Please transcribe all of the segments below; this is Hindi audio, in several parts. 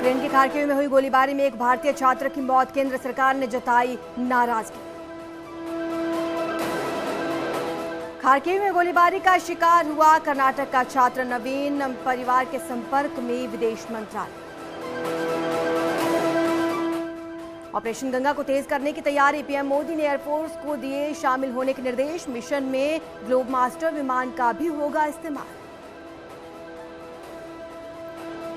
यूक्रेन के खार्किव में हुई गोलीबारी में एक भारतीय छात्र की मौत, केंद्र सरकार ने जताई नाराजगी। खार्किव में गोलीबारी का शिकार हुआ कर्नाटक का छात्र नवीन, परिवार के संपर्क में विदेश मंत्रालय। ऑपरेशन गंगा को तेज करने की तैयारी, पीएम मोदी ने एयरफोर्स को दिए शामिल होने के निर्देश। मिशन में ग्लोब मास्टर विमान का भी होगा इस्तेमाल।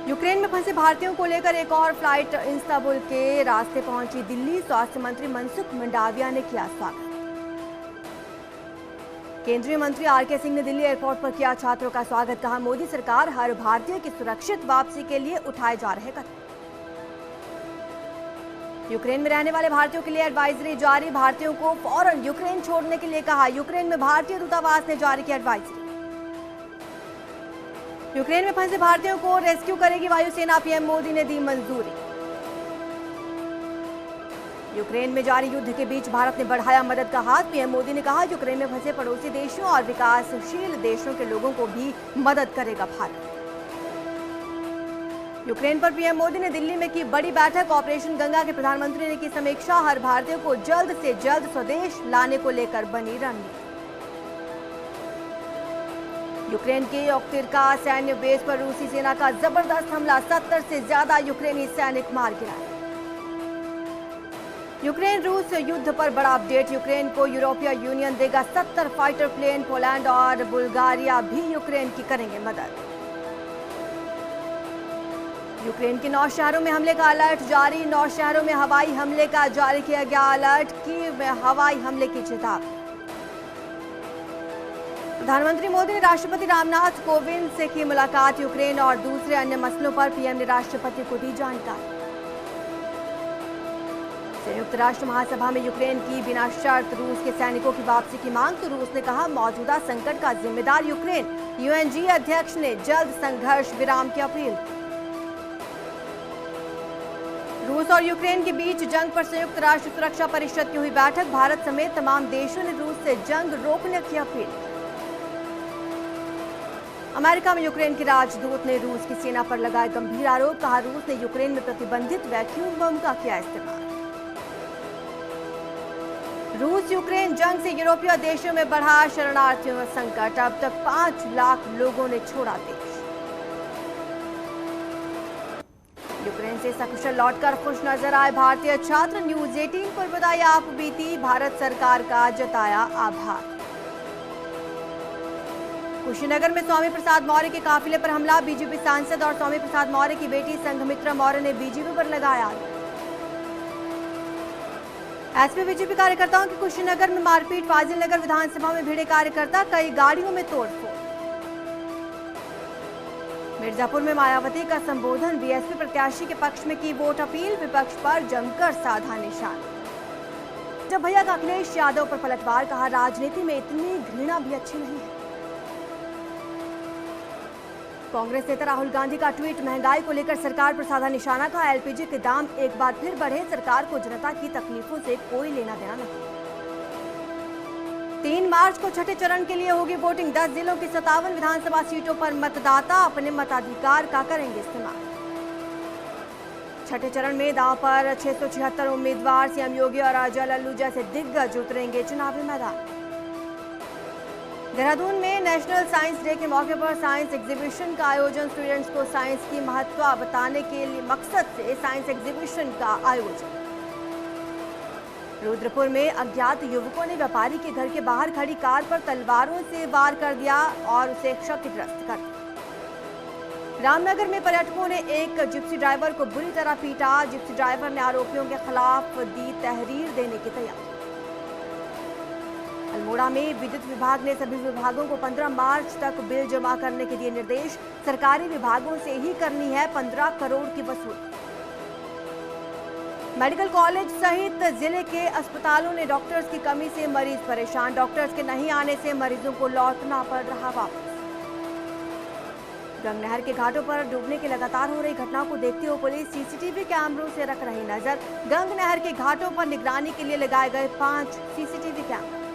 यूक्रेन में फंसे भारतीयों को लेकर एक और फ्लाइट इस्तांबुल के रास्ते पहुंची दिल्ली। स्वास्थ्य मंत्री मनसुख मंडाविया ने किया स्वागत। केंद्रीय मंत्री आरके सिंह ने दिल्ली एयरपोर्ट पर किया छात्रों का स्वागत। कहा, मोदी सरकार हर भारतीय की सुरक्षित वापसी के लिए उठाए जा रहे कदम। यूक्रेन में रहने वाले भारतीयों के लिए एडवाइजरी जारी, भारतीयों को फौरन यूक्रेन छोड़ने के लिए कहा। यूक्रेन में भारतीय दूतावास ने जारी की एडवाइजरी। यूक्रेन में फंसे भारतीयों को रेस्क्यू करेगी वायुसेना, पीएम मोदी ने दी मंजूरी। यूक्रेन में जारी युद्ध के बीच भारत ने बढ़ाया मदद का हाथ, पीएम मोदी ने कहा, यूक्रेन में फंसे पड़ोसी देशों और विकासशील देशों के लोगों को भी मदद करेगा भारत। यूक्रेन पर पीएम मोदी ने दिल्ली में की बड़ी बैठक, ऑपरेशन गंगा के प्रधानमंत्री ने की समीक्षा। हर भारतीय को जल्द से जल्द स्वदेश लाने को लेकर बनी रणनीति। यूक्रेन के ओक्तिर्का सैन्य बेस पर रूसी सेना का जबरदस्त हमला, 70 से ज्यादा यूक्रेनी सैनिक मार गिराए। यूक्रेन रूस युद्ध पर बड़ा अपडेट, यूक्रेन को यूरोपीय यूनियन देगा 70 फाइटर प्लेन। पोलैंड और बुल्गारिया भी यूक्रेन की करेंगे मदद। यूक्रेन के 9 शहरों में हमले का अलर्ट जारी, 9 शहरों में हवाई हमले का जारी किया गया अलर्ट। कीव में हवाई हमले की चेतावनी। प्रधानमंत्री मोदी ने राष्ट्रपति रामनाथ कोविंद से की मुलाकात, यूक्रेन और दूसरे अन्य मसलों पर पीएम ने राष्ट्रपति को दी जानकारी। संयुक्त राष्ट्र महासभा में यूक्रेन की बिना शर्त रूस के सैनिकों की वापसी की मांग, तो रूस ने कहा, मौजूदा संकट का जिम्मेदार यूक्रेन। यूएनजी अध्यक्ष ने जल्द संघर्ष विराम की अपील। रूस और यूक्रेन के बीच जंग पर संयुक्त राष्ट्र सुरक्षा परिषद की हुई बैठक, भारत समेत तमाम देशों ने रूस से जंग रोकने की अपील। अमेरिका में यूक्रेन के राजदूत ने रूस की सेना पर लगाए गंभीर आरोप, कहा, रूस ने यूक्रेन में प्रतिबंधित वैक्यूम बम का किया इस्तेमाल। रूस यूक्रेन जंग से यूरोपीय देशों में बढ़ा शरणार्थियों का संकट, अब तक 5 लाख लोगों ने छोड़ा देश। यूक्रेन से सकुशल लौटकर खुश नजर आए भारतीय छात्र, न्यूज 18 पर बताई आप बीती, भारत सरकार का जताया आभार। कुशीनगर में स्वामी प्रसाद मौर्य के काफिले पर हमला, बीजेपी सांसद और स्वामी प्रसाद मौर्य की बेटी संघमित्रा मौर्य ने बीजेपी पर लगाया। एसपी बीजेपी कार्यकर्ताओं की कुशीनगर में मारपीट, फाजिल नगर विधानसभा में भिड़े कार्यकर्ता, कई गाड़ियों में तोड़फोड़। मिर्जापुर में मायावती का संबोधन, बीएसपी प्रत्याशी के पक्ष में की वोट अपील, विपक्ष पर जमकर साधा निशान। जब भैया का अखिलेश यादव पर पलटवार, कहा, राजनीति में इतनी घृणा भी अच्छी नहीं है। कांग्रेस नेता राहुल गांधी का ट्वीट, महंगाई को लेकर सरकार पर साधा निशाना, का एलपीजी के दाम एक बार फिर बढ़े, सरकार को जनता की तकलीफों से कोई लेना देना नहीं। 3 मार्च को छठे चरण के लिए होगी वोटिंग, 10 जिलों की 57 विधानसभा सीटों पर मतदाता अपने मताधिकार का करेंगे इस्तेमाल। छठे चरण में दांव पर 676 उम्मीदवार, सीएम योगी और अजय लल्लू जैसे दिग्गज उतरेंगे चुनावी मैदान। देहरादून में नेशनल साइंस डे के मौके पर साइंस एग्जीबिशन का आयोजन, स्टूडेंट्स को साइंस की महत्व बताने के लिए मकसद से साइंस एग्जीबिशन का आयोजन। रुद्रपुर में अज्ञात युवकों ने व्यापारी के घर के बाहर खड़ी कार पर तलवारों से वार कर दिया और उसे क्षतिग्रस्त कर दिया। रामनगर में पर्यटकों ने एक जिप्सी ड्राइवर को बुरी तरह पीटा, जिप्सी ड्राइवर ने आरोपियों के खिलाफ दी तहरीर देने की तैयारी। अल्मोड़ा में विद्युत विभाग ने सभी विभागों को 15 मार्च तक बिल जमा करने के दिए निर्देश, सरकारी विभागों से ही करनी है 15 करोड़ की वसूली। मेडिकल कॉलेज सहित जिले के अस्पतालों ने डॉक्टर्स की कमी से मरीज परेशान, डॉक्टर्स के नहीं आने से मरीजों को लौटना पड़ रहा वापस। गंग नहर के घाटों पर डूबने की लगातार हो रही घटनाओं को देखते हुए पुलिस सीसीटीवी कैमरों से रख रही नजर, गंग नहर के घाटों पर निगरानी के लिए लगाए गए 5 सीसीटीवी कैमरे।